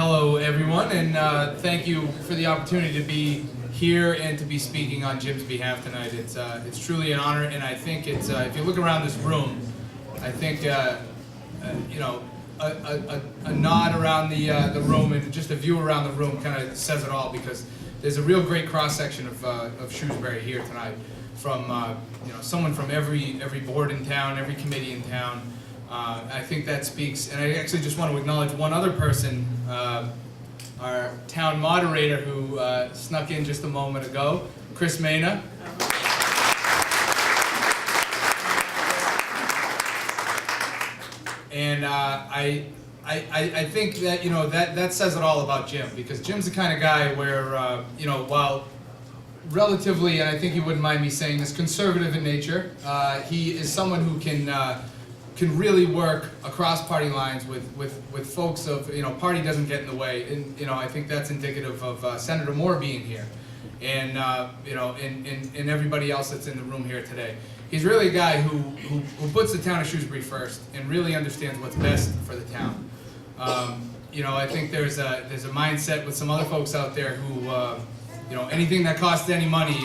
Hello everyone, and thank you for the opportunity to be here and to be speaking on Jim's behalf tonight. It's truly an honor, and I think it's, if you look around this room, I think, you know, a nod around the room and just a view around the room kind of says it all, because there's a real great cross-section of Shrewsbury here tonight, from you know, someone from every board in town, every committee in town. I think that speaks, and I actually just want to acknowledge one other person, our town moderator who snuck in just a moment ago, Chris Mena. And I think that, you know, that says it all about Jim, because Jim's the kind of guy where, you know, while relatively, and I think you wouldn't mind me saying this, conservative in nature, he is someone who can really work across party lines with folks of, you know, party doesn't get in the way. And, you know, I think that's indicative of Senator Moore being here, and, you know, and everybody else that's in the room here today. He's really a guy who puts the town of Shrewsbury first and really understands what's best for the town. You know, I think there's a mindset with some other folks out there who, you know, anything that costs any money,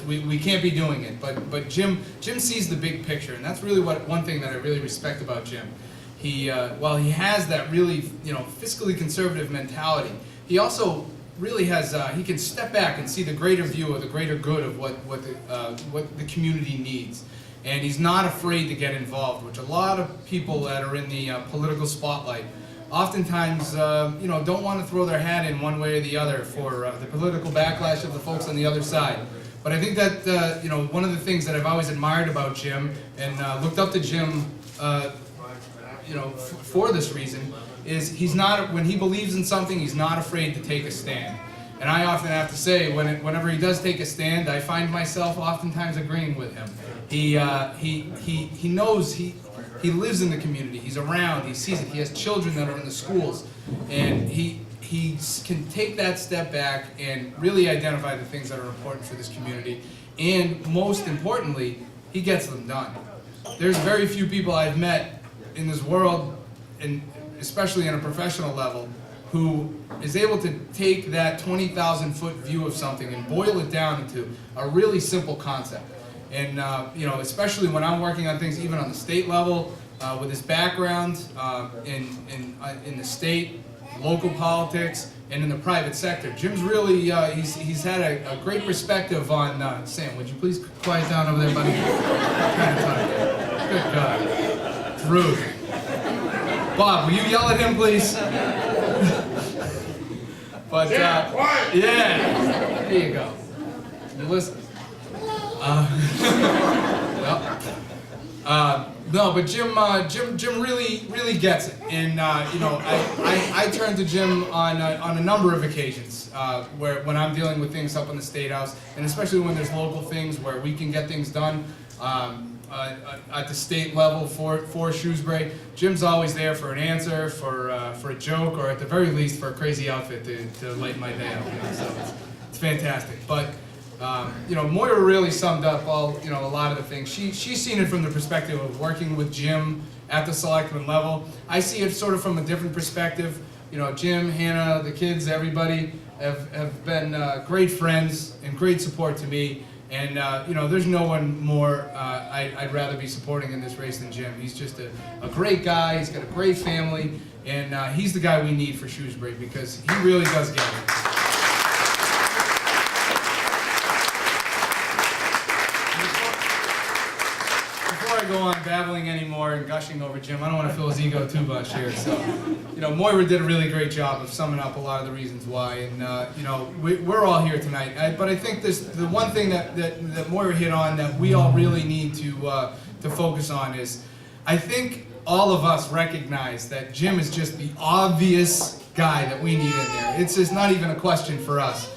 we can't be doing it. But Jim sees the big picture, and that's really one thing that I really respect about Jim. He, while he has that really, you know, fiscally conservative mentality, he also really has, he can step back and see the greater view of the greater good of what the community needs. And he's not afraid to get involved, which a lot of people that are in the political spotlight oftentimes, you know, don't want to throw their hat in one way or the other for the political backlash of the folks on the other side. But I think that, you know, one of the things that I've always admired about Jim, and looked up to Jim, you know, for this reason, is he's not, when he believes in something, he's not afraid to take a stand. And I often have to say, whenever he does take a stand, I find myself oftentimes agreeing with him. He knows he lives in the community, he's around, he sees it, he has children that are in the schools, and he can take that step back and really identify the things that are important for this community, and most importantly, he gets them done. There's very few people I've met in this world, and especially on a professional level, who is able to take that 20,000-foot view of something and boil it down into a really simple concept. And you know, especially when I'm working on things, even on the state level, with his background in the state, local politics, and in the private sector, Jim's really he's had a great perspective on. Sam, would you please quiet down over there, buddy? Kind of tired. Good God, it's rude. Bob, will you yell at him, please? But yeah, there you go. You listen. No, but Jim really gets it, and you know, I turn to Jim on a number of occasions when I'm dealing with things up in the State House, and especially when there's local things where we can get things done at the state level for Shrewsbury. Jim's always there for an answer, for a joke, or at the very least for a crazy outfit to lighten my day up. You know, so it's fantastic. But you know, Moira really summed up a lot of the things. She's seen it from the perspective of working with Jim at the selectman level. I see it sort of from a different perspective. You know, Jim, Hannah, the kids, everybody have been great friends and great support to me. And you know, there's no one more I'd rather be supporting in this race than Jim. He's just a great guy. He's got a great family, and he's the guy we need for Shrewsbury, because he really does get it. Go on babbling anymore and gushing over Jim. I don't want to fill his ego too much here. So, you know, Moira did a really great job of summing up a lot of the reasons why, and you know, we're all here tonight. But I think the one thing that Moira hit on that we all really need to focus on is, I think all of us recognize that Jim is just the obvious guy that we need in there. It's just not even a question for us.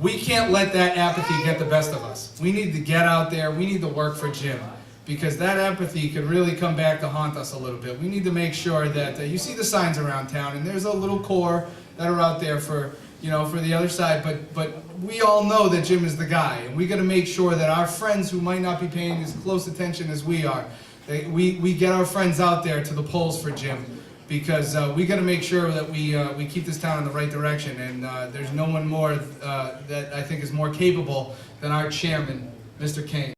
We can't let that apathy get the best of us. We need to get out there. We need to work for Jim, because that apathy could really come back to haunt us a little bit. We need to make sure that you see the signs around town, and there's a little core that are out there for, you know, for the other side, but we all know that Jim is the guy, and we got to make sure that our friends who might not be paying as close attention as we are, that we get our friends out there to the polls for Jim, because we got to make sure that we keep this town in the right direction, and there's no one more that I think is more capable than our chairman, Mr. Kane.